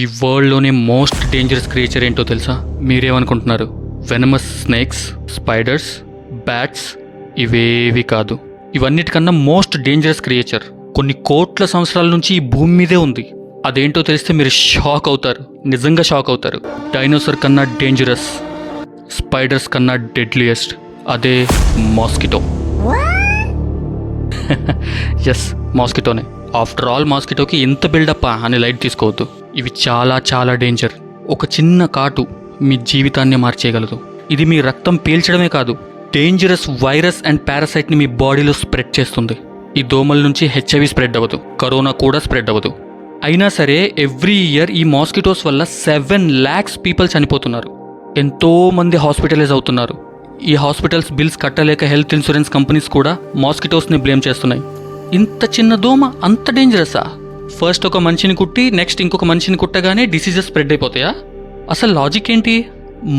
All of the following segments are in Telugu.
ఈ వరల్డ్లోనే మోస్ట్ డేంజరస్ క్రియేచర్ ఏంటో తెలుసా? మీరేమనుకుంటున్నారు? Venomous snakes, spiders, bats? ఇవేవి కాదు. ఇవన్నిటికన్నా మోస్ట్ డేంజరస్ క్రియేచర్ కొన్ని కోట్ల సంవత్సరాల నుంచి ఈ భూమి మీదే ఉంది. అదేంటో తెలిస్తే మీరు షాక్ అవుతారు, నిజంగా షాక్ అవుతారు. డైనోసార్ కన్నా డేంజరస్, స్పైడర్స్ కన్నా డెడ్లియస్ట్, అదే మాస్కిటో. ఎస్, మాస్కిటోనే. ఆఫ్టర్ ఆల్ మాస్కిటోకి ఎంత బిల్డప్ అని లైట్ తీసుకోవద్దు. ఇవి చాలా చాలా డేంజర్. ఒక చిన్న కాటు మీ జీవితాన్ని మార్చేయగలదు. ఇది మీ రక్తం పీల్చడమే కాదు, డేంజరస్ వైరస్ అండ్ పారాసైట్ని మీ బాడీలో స్ప్రెడ్ చేస్తుంది. ఈ దోమల నుంచి హెచ్ఐవి స్ప్రెడ్ అవ్వదు, కరోనా కూడా స్ప్రెడ్ అవ్వదు. అయినా సరే ఎవ్రీ ఇయర్ ఈ మాస్కిటోస్ వల్ల 7 lakhs పీపుల్ చనిపోతున్నారు. ఎంతోమంది హాస్పిటలైజ్ అవుతున్నారు. ఈ హాస్పిటల్స్ బిల్స్ కట్టలేక హెల్త్ ఇన్సూరెన్స్ కంపెనీస్ కూడా మాస్కిటోస్ని బ్లేమ్ చేస్తున్నాయి. ఇంత చిన్న దోమ అంత డేంజరసా? ఫస్ట్ ఒక మనిషిని కుట్టి నెక్స్ట్ ఇంకొక మనిషిని కుట్టగానే డిసీజెస్ స్ప్రెడ్ అయిపోతాయా? అసలు లాజిక్ ఏంటి?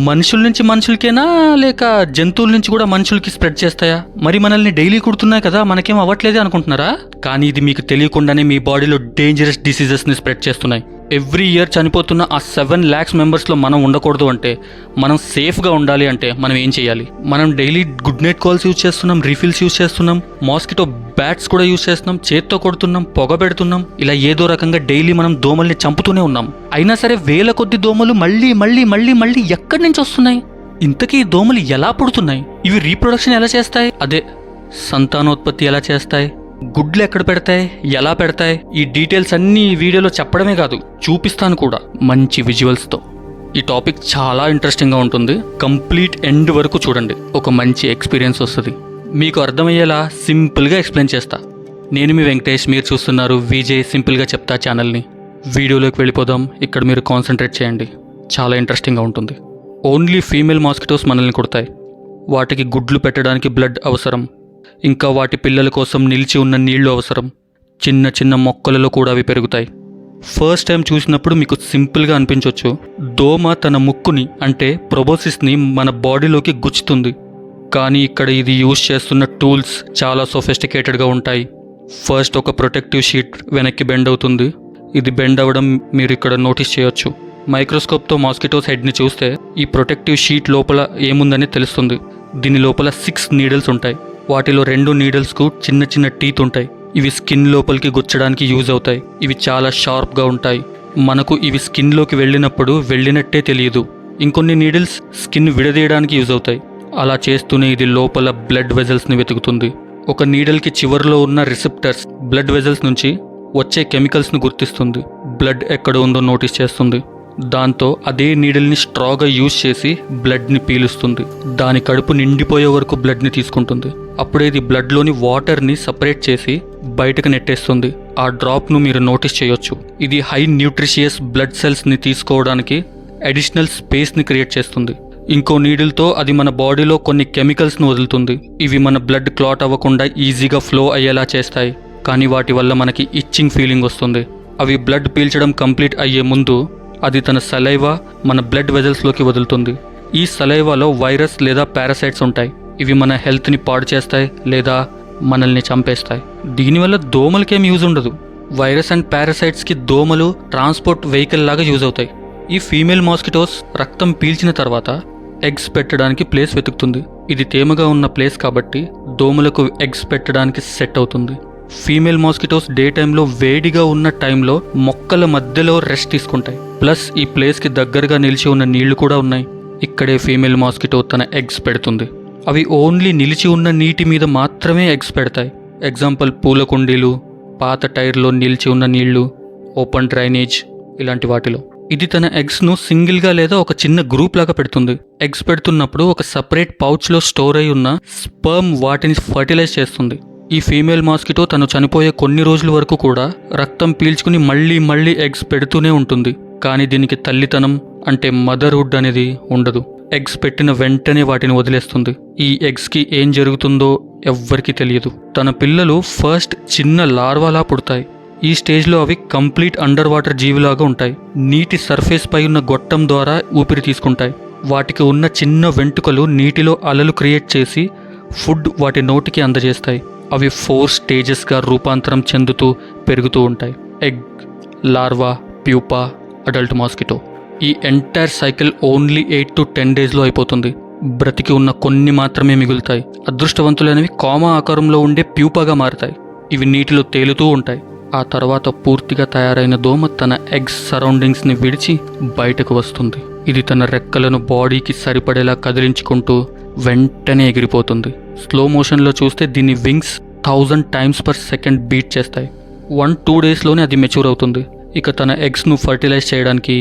మనుషుల నుంచి మనుషులకేనా, లేక జంతువుల నుంచి కూడా మనుషులకి స్ప్రెడ్ చేస్తాయా? మరి మనల్ని డైలీ కుడుతున్నాయి కదా, మనకేం అవ్వట్లేదే అనుకుంటున్నారా? కానీ ఇది మీకు తెలియకుండానే మీ బాడీలో డేంజరస్ డిసీజెస్ని స్ప్రెడ్ చేస్తున్నాయి. ఎవ్రీ ఇయర్ చనిపోతున్న ఆ 7 lakhs మెంబర్స్లో మనం ఉండకూడదు అంటే, మనం సేఫ్గా ఉండాలి అంటే మనం ఏం చేయాలి? మనం daily good night calls use చేస్తున్నాం, రీఫిల్స్ యూజ్ చేస్తున్నాం, మాస్కిటో బ్యాట్స్ కూడా యూజ్ చేస్తున్నాం, చేత్తో కొడుతున్నాం, పొగ పెడుతున్నాం. ఇలా ఏదో రకంగా డైలీ మనం దోమల్ని చంపుతూనే ఉన్నాం. అయినా సరే వేల కొద్ది దోమలు మళ్ళీ మళ్ళీ మళ్ళీ మళ్ళీ ఎక్కడి నుంచి వస్తున్నాయి? ఇంతకీ ఈ దోమలు ఎలా పుడుతున్నాయి? ఇవి రీప్రొడక్షన్ ఎలా చేస్తాయి? అదే సంతానోత్పత్తి ఎలా చేస్తాయి? గుడ్లు ఎక్కడ పెడతాయి, ఎలా పెడతాయి? ఈ డీటెయిల్స్ అన్నీ ఈ వీడియోలో చెప్పడమే కాదు, చూపిస్తాను కూడా మంచి విజువల్స్తో. ఈ టాపిక్ చాలా ఇంట్రెస్టింగ్గా ఉంటుంది. కంప్లీట్ ఎండ్ వరకు చూడండి, ఒక మంచి ఎక్స్పీరియన్స్ వస్తుంది. మీకు అర్థమయ్యేలా సింపుల్గా ఎక్స్ప్లెయిన్ చేస్తా. నేను మీ వెంకటేష్, మీరు చూస్తున్నారు విజయ్ సింపుల్గా చెప్తా ఛానల్ని. వీడియోలోకి వెళ్ళిపోదాం. ఇక్కడ మీరు కాన్సన్ట్రేట్ చేయండి, చాలా ఇంట్రెస్టింగ్గా ఉంటుంది. ఓన్లీ ఫీమేల్ మాస్కిటోస్ మనల్ని కుడతాయి. వాటికి గుడ్లు పెట్టడానికి బ్లడ్ అవసరం. ఇంకా వాటి పిల్లల కోసం నిలిచి ఉన్న నీళ్లు అవసరం. చిన్న చిన్న మొక్కలలో కూడా అవి పెరుగుతాయి. ఫస్ట్ టైం చూసినప్పుడు మీకు సింపుల్గా అనిపించవచ్చు. దోమ తన ముక్కుని అంటే ప్రొబోసిస్ని మన బాడీలోకి గుచ్చుతుంది. కానీ ఇక్కడ ఇది యూజ్ చేస్తున్న టూల్స్ చాలా సొఫిస్టికేటెడ్గా ఉంటాయి. ఫస్ట్ ఒక ప్రొటెక్టివ్ షీట్ వెనక్కి బెండ్ అవుతుంది. ఇది బెండ్ అవ్వడం మీరు ఇక్కడ నోటీస్ చేయొచ్చు. మైక్రోస్కోప్తో మాస్కిటోస్ హెడ్ని చూస్తే ఈ ప్రొటెక్టివ్ షీట్ లోపల ఏముందని తెలుస్తుంది. దీని లోపల 6 నీడిల్స్ ఉంటాయి. వాటిలో 2 నీడిల్స్కు చిన్న చిన్న టీత్ ఉంటాయి. ఇవి స్కిన్ లోపలికి గుచ్చడానికి యూజ్ అవుతాయి. ఇవి చాలా షార్ప్గా ఉంటాయి. మనకు ఇవి స్కిన్లోకి వెళ్ళినప్పుడు వెళ్ళినట్టే తెలియదు. ఇంకొన్ని నీడిల్స్ స్కిన్ విడదీయడానికి యూజ్ అవుతాయి. అలా చేస్తూనే ఇది లోపల బ్లడ్ వెజల్స్ని వెతుకుతుంది. ఒక నీడిల్కి చివరిలో ఉన్న రిసెప్టర్స్ బ్లడ్ వెజల్స్ నుంచి వచ్చే కెమికల్స్ను గుర్తిస్తుంది. బ్లడ్ ఎక్కడ ఉందో నోటీస్ చేస్తుంది. దాంతో అదే నీడిల్ని స్ట్రాగా యూజ్ చేసి బ్లడ్ని పీలుస్తుంది. దాని కడుపు నిండిపోయే వరకు బ్లడ్ని తీసుకుంటుంది. అప్పుడే ఇది బ్లడ్లోని వాటర్ని సపరేట్ చేసి బయటకు నెట్టేస్తుంది. ఆ డ్రాప్ను మీరు నోటీస్ చేయొచ్చు. ఇది హై న్యూట్రిషియస్ బ్లడ్ సెల్స్ని తీసుకోవడానికి అడిషనల్ స్పేస్ని క్రియేట్ చేస్తుంది. ఇంకో నీడిల్తో అది మన బాడీలో కొన్ని కెమికల్స్ను వదులుతుంది. ఇవి మన బ్లడ్ క్లాట్ అవ్వకుండా ఈజీగా ఫ్లో అయ్యేలా చేస్తాయి. కానీ వాటి వల్ల మనకి ఇచ్చింగ్ ఫీలింగ్ వస్తుంది. అవి బ్లడ్ పీల్చడం కంప్లీట్ అయ్యే ముందు అది తన సలైవా మన బ్లడ్ వెజల్స్లోకి వదులుతుంది. ఈ సలైవాలో వైరస్ లేదా పారాసైట్స్ ఉంటాయి. ఇవి మన హెల్త్ని పాడు చేస్తాయి లేదా మనల్ని చంపేస్తాయి. దీనివల్ల దోమలకేం యూజ్ ఉండదు. వైరస్ అండ్ పారాసైట్స్కి దోమలు ట్రాన్స్పోర్ట్ వెహికల్ లాగా యూజ్ అవుతాయి. ఈ ఫీమేల్ మాస్కిటోస్ రక్తం పీల్చిన తర్వాత ఎగ్స్ పెట్టడానికి ప్లేస్ వెతుకుతుంది. ఇది తేమగా ఉన్న ప్లేస్ కాబట్టి దోమలకు ఎగ్స్ పెట్టడానికి సెట్ అవుతుంది. ఫీమేల్ మాస్కిటోస్ డే టైంలో వేడిగా ఉన్న టైంలో మొక్కల మధ్యలో రెస్ట్ తీసుకుంటాయి. ప్లస్ ఈ ప్లేస్కి దగ్గరగా నిలిచి ఉన్న నీళ్లు కూడా ఉన్నాయి. ఇక్కడే ఫీమేల్ మాస్కిటో తన ఎగ్స్ పెడుతుంది. అవి ఓన్లీ నిలిచి ఉన్న నీటి మీద మాత్రమే ఎగ్స్ పెడతాయి. ఎగ్జాంపుల్ పూల కుండీలు, పాత టైర్లో నిలిచి ఉన్న నీళ్లు, ఓపెన్ డ్రైనేజ్, ఇలాంటి వాటిలో. ఇది తన ఎగ్స్ను సింగిల్గా లేదా ఒక చిన్న గ్రూప్ లాగా పెడుతుంది. ఎగ్స్ పెడుతున్నప్పుడు ఒక సపరేట్ పౌచ్లో స్టోర్ అయి ఉన్న స్పర్మ్ వాటిని ఫర్టిలైజ్ చేస్తుంది. ఈ ఫీమేల్ మాస్కిటో తను చనిపోయే కొన్ని రోజుల వరకు కూడా రక్తం పీల్చుకుని మళ్ళీ మళ్ళీ ఎగ్స్ పెడుతూనే ఉంటుంది. కానీ దీనికి తల్లితనం అంటే మదర్హుడ్ అనేది ఉండదు. ఎగ్స్ పెట్టిన వెంటనే వాటిని వదిలేస్తుంది. ఈ ఎగ్స్కి ఏం జరుగుతుందో ఎవ్వరికీ తెలియదు. తన పిల్లలు ఫస్ట్ చిన్న లార్వాలా పుడతాయి. ఈ స్టేజ్లో అవి కంప్లీట్ అండర్ వాటర్ జీవిలాగా ఉంటాయి. నీటి సర్ఫేస్ పై ఉన్న గొట్టం ద్వారా ఊపిరి తీసుకుంటాయి. వాటికి ఉన్న చిన్న వెంట్రుకలు నీటిలో అలలు క్రియేట్ చేసి ఫుడ్ వాటి నోటికి అందజేస్తాయి. అవి 4 స్టేజెస్గా రూపాంతరం చెందుతూ పెరుగుతూ ఉంటాయి. Egg, larva, pupa, adult mosquito. ఈ ఎంటైర్ సైకిల్ ఓన్లీ 8 to 10 డేస్లో అయిపోతుంది. బ్రతికి ఉన్న కొన్ని మాత్రమే మిగులుతాయి. అదృష్టవంతులైనవి కామా ఆకారంలో ఉండే ప్యూపాగా మారుతాయి. ఇవి నీటిలో తేలుతూ ఉంటాయి. ఆ తర్వాత పూర్తిగా తయారైన దోమ తన ఎగ్స్ సరౌండింగ్స్ని విడిచి బయటకు వస్తుంది. ఇది తన రెక్కలను బాడీకి సరిపడేలా కదిలించుకుంటూ వెంటనే ఎగిరిపోతుంది. స్లో మోషన్లో చూస్తే దీని wings 1000 times per second beat చేస్తాయి. 1-2 డేస్లోనే అది మెచ్యూర్ అవుతుంది. ఇక తన ఎగ్స్ను ఫర్టిలైజ్ చేయడానికి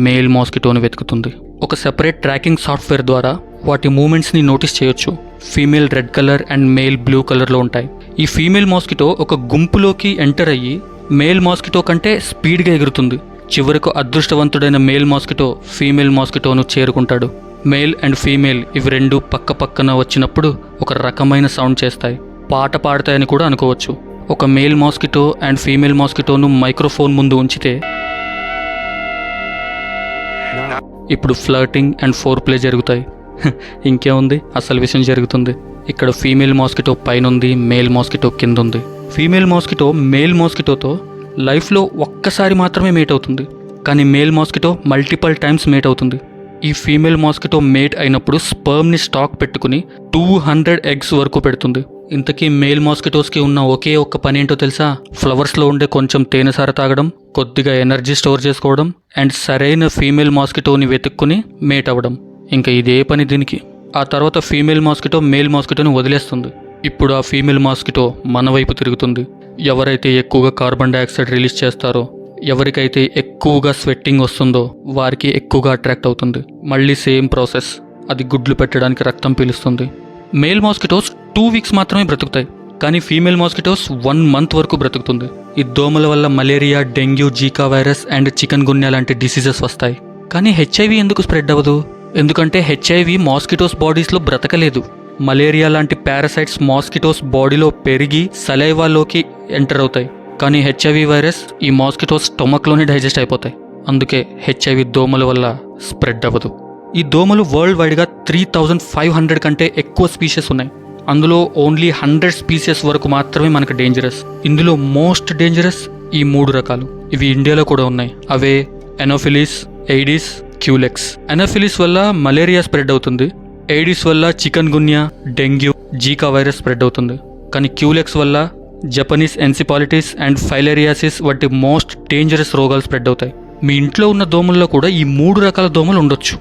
మేల్ మాస్కిటోని వెతుకుతుంది. ఒక సెపరేట్ ట్రాకింగ్ సాఫ్ట్వేర్ ద్వారా వాటి మూమెంట్స్ని నోటీస్ చేయొచ్చు. Female red colour and male blue కలర్లో ఉంటాయి. ఈ ఫీమేల్ మాస్కిటో ఒక గుంపులోకి ఎంటర్ అయ్యి మేల్ మాస్కిటో కంటే స్పీడ్గా ఎగురుతుంది. చివరకు అదృష్టవంతుడైన మేల్ మాస్కిటో ఫీమేల్ మాస్కిటోను చేరుకుంటాడు. మేల్ అండ్ ఫీమేల్ ఇవి రెండు పక్క పక్కన వచ్చినప్పుడు ఒక రకమైన సౌండ్ చేస్తాయి. పాట పాడతాయని కూడా అనుకోవచ్చు. ఒక మేల్ మాస్కిటో అండ్ ఫీమేల్ మాస్కిటోను మైక్రోఫోన్ ముందు ఉంచితే ఇప్పుడు ఫ్లర్టింగ్ అండ్ ఫోర్ ప్లే జరుగుతాయి. ఇంకేముంది, అసలు విషయం జరుగుతుంది. ఇక్కడ ఫీమేల్ మాస్కిటో పైన ఉంది, మేల్ మాస్కిటో కింద ఉంది. ఫీమేల్ మాస్కిటో మేల్ మాస్కిటోతో లైఫ్లో ఒక్కసారి మాత్రమే మేట్ అవుతుంది. కానీ male mosquito multiple times mate అవుతుంది. ఈ ఫీమేల్ మాస్కిటో మేట్ అయినప్పుడు స్పర్మ్ని స్టాక్ పెట్టుకుని 200 eggs వరకు పెడుతుంది. ఇంతకీ మేల్ మాస్కిటోస్కి ఉన్న ఒకే ఒక్క పని ఏంటో తెలుసా? ఫ్లవర్స్లో ఉండే కొంచెం తేనెసార తాగడం, కొద్దిగా ఎనర్జీ స్టోర్ చేసుకోవడం అండ్ సరైన ఫీమేల్ మాస్కిటోని వెతుక్కుని మేట్ అవ్వడం. ఇంకా ఇదే పని దీనికి. ఆ తర్వాత ఫీమేల్ మాస్కిటో మేల్ మాస్కిటోని వదిలేస్తుంది. ఇప్పుడు ఆ ఫీమేల్ మాస్కిటో మన వైపు తిరుగుతుంది. ఎవరైతే ఎక్కువగా కార్బన్ డైఆక్సైడ్ రిలీజ్ చేస్తారో, ఎవరికైతే ఎక్కువగా స్వెట్టింగ్ వస్తుందో వారికి ఎక్కువగా అట్రాక్ట్ అవుతుంది. మళ్ళీ సేమ్ ప్రాసెస్. అది గుడ్లు పెట్టడానికి రక్తం పీలుస్తుంది. మేల్ మాస్కిటోస్ 2 weeks మాత్రమే బ్రతుకుతాయి. కానీ ఫీమేల్ మాస్కిటోస్ 1 month వరకు బ్రతుకుతుంది. ఈ దోమల వల్ల malaria, dengue, Zika virus and chikungunya లాంటి డిసీజెస్ వస్తాయి. కానీ హెచ్ఐవి ఎందుకు స్ప్రెడ్ అవ్వదు? ఎందుకంటే హెచ్ఐవి మాస్కిటోస్ బాడీస్లో బ్రతకలేదు. మలేరియా లాంటి పారాసైట్స్ మాస్కిటోస్ బాడీలో పెరిగి సలైవాలోకి ఎంటర్ అవుతాయి. కానీ హెచ్ఐవి వైరస్ ఈ మాస్కిటోస్ స్టొమక్లోనే డైజెస్ట్ అయిపోతాయి. అందుకే హెచ్ఐవి దోమల వల్ల స్ప్రెడ్ అవ్వదు. ఈ దోమలు వరల్డ్ వైడ్గా 3500 కంటే ఎక్కువ స్పీషీస్ ఉన్నాయి. అందులో ఓన్లీ 100 స్పీసీస్ వరకు మాత్రమే మనకు డేంజరస్. ఇందులో మోస్ట్ డేంజరస్ ఈ 3 రకాలు. ఇవి ఇండియాలో కూడా ఉన్నాయి. అవే ఎనోఫిలిస్, ఎయిడిస్, క్యూలెక్స్. ఎనోఫిలిస్ వల్ల మలేరియా స్ప్రెడ్ అవుతుంది. ఎయిడిస్ వల్ల chikungunya, dengue, Zika virus spread అవుతుంది. కానీ క్యూలెక్స్ వల్ల జపనీస్ ఎన్సిపాలిటిస్ అండ్ ఫైలేరియాసిస్ వంటి మోస్ట్ డేంజరస్ రోగాలు స్ప్రెడ్ అవుతాయి. మీ ఇంట్లో ఉన్న దోమల్లో కూడా ఈ 3 రకాల దోమలు ఉండొచ్చు.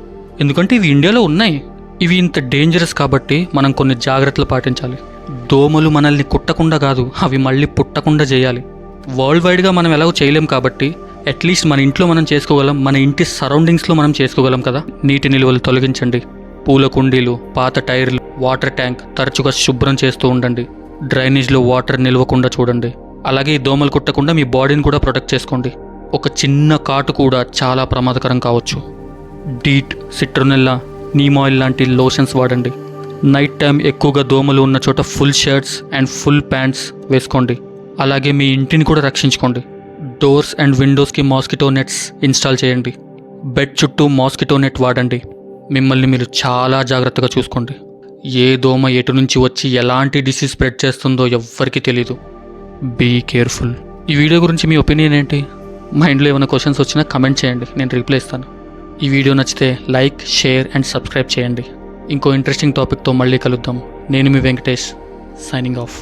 ఎందుకంటే ఇవి ఇండియాలో ఉన్నాయి. ఇవి ఇంత డేంజరస్ కాబట్టి మనం కొన్ని జాగ్రత్తలు పాటించాలి. దోమలు మనల్ని కుట్టకుండా కాదు, అవి మళ్ళీ పుట్టకుండా చేయాలి. వరల్డ్ వైడ్గా మనం ఎలాగో చేయలేం కాబట్టి అట్లీస్ట్ మన ఇంట్లో మనం చేసుకోగలం. మన ఇంటి సరౌండింగ్స్లో మనం చేసుకోగలం కదా. నీటి నిల్వలు తొలగించండి. పూల కుండీలు, పాత టైర్లు, వాటర్ ట్యాంక్ తరచుగా శుభ్రం చేస్తూ ఉండండి. డ్రైనేజ్లో వాటర్ నిల్వకుండా చూడండి. అలాగే ఈ దోమలు కుట్టకుండా మీ బాడీని కూడా ప్రొటెక్ట్ చేసుకోండి. ఒక చిన్న కాటు కూడా చాలా ప్రమాదకరం కావచ్చు. డీట్, సిట్రోనెల్లా, నీమ్ ఆయిల్ లాంటి లోషన్స్ వాడండి. నైట్ టైం ఎక్కువగా దోమలు ఉన్న చోట full shirts and full pants వేసుకోండి. అలాగే మీ ఇంటిని కూడా రక్షించుకోండి. డోర్స్ అండ్ విండోస్కి మాస్కిటో నెట్స్ ఇన్స్టాల్ చేయండి. బెడ్ చుట్టూ మాస్కిటో నెట్ వాడండి. మిమ్మల్ని మీరు చాలా జాగ్రత్తగా చూసుకోండి. ఏ దోమ ఎటు నుంచి వచ్చి ఎలాంటి డిసీజ్ స్ప్రెడ్ చేస్తుందో ఎవ్వరికీ తెలీదు. Be careful. ఈ వీడియో గురించి మీ ఒపీనియన్ ఏంటి? మైండ్లో ఏమైనా క్వశ్చన్స్ వచ్చినా కమెంట్ చేయండి, నేను రిప్లై ఇస్తాను. ఈ వీడియో నచ్చితే లైక్, షేర్ అండ్ సబ్స్క్రైబ్ చేయండి. ఇంకో ఇంట్రెస్టింగ్ టాపిక్తో మళ్ళీ కలుద్దాం. నేను మీ వెంకటేష్, సైనింగ్ ఆఫ్.